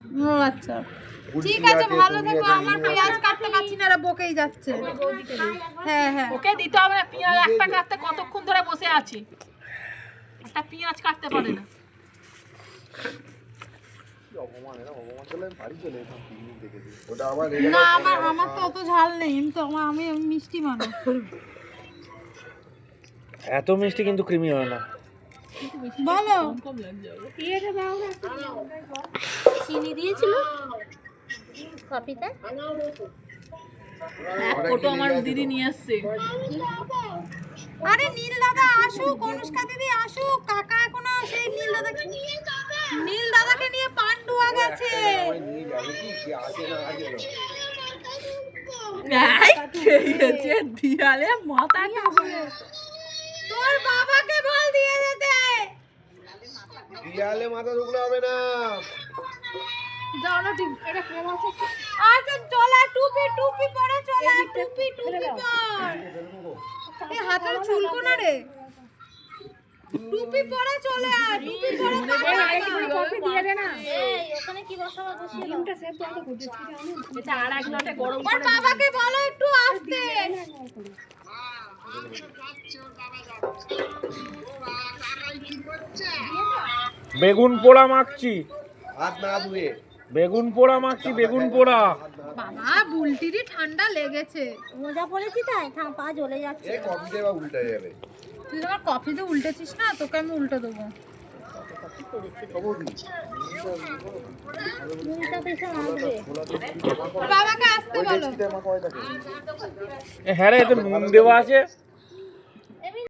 ও আচ্ছা ঠিক আছে, ভালো থেকো। আমার পেঁয়াজ কাটতে পারছি না, বকেই যাচ্ছে। হ্যাঁ হ্যাঁ, ওকে দিতে হবে না পেঁয়াজ, একটা কাটতে কতক্ষণ ধরে বসে আছে, একটা পেঁয়াজ কাটতে পারে না। না আমার তো অত ঝাল নেই, আমি মিষ্টি মানুষ। এত মিষ্টি কিন্তু ক্রিমি হয় না। বলো চিনি দিয়েছিল কফিতে। ফটো আমার দিদি নিয়ে আসছে। আরে নীল দাদা আসুক, অনুষ্কা দিদি আসুক, কাকা এখনো সেই নীল দাদাকে নিয়ে পান্ডুয়া গেছে। দিয়ালে মাথা তোর বাবাকে বল দিয়ে যেতে। দিয়ালে মাথা ঢুকলে হবে না। যাও না, ঠিক এটা প্রেম আছে। আচ্ছা চলা, টুপি পরে চলা, টুপি পর। এই হাতের চুলকো না রে, টুপি পরে চলে আয়, টুপি পরে কফি দিয়ে দে না। এই ওখানে কি বসাবো? বসিয়ে ডিমটা সেদ্ধ হতে করতেছি আমি। এটা আর এক লোটে গরম ওর বাবাকে বলো একটু আসতে। বেগুন পোড়া মাখছি, হাত না ধুয়ে। বেগুন পোড়া মাখছি, বেগুন পোড়া। বাবা বুলটিরই ঠান্ডা লেগেছে। মোজা পড়েছি তাই পা জ্বলে যাচ্ছে। এই কফিতে বা উল্টে যাবে। তুই তোমার কফিতে উল্টেছিস না, তোকে আমি উল্টে দেবো। নুনটা বেশি আসবে। বাবাকে আসতে বলো। হ্যাঁ রে, এতে নুন দেওয়া আছে।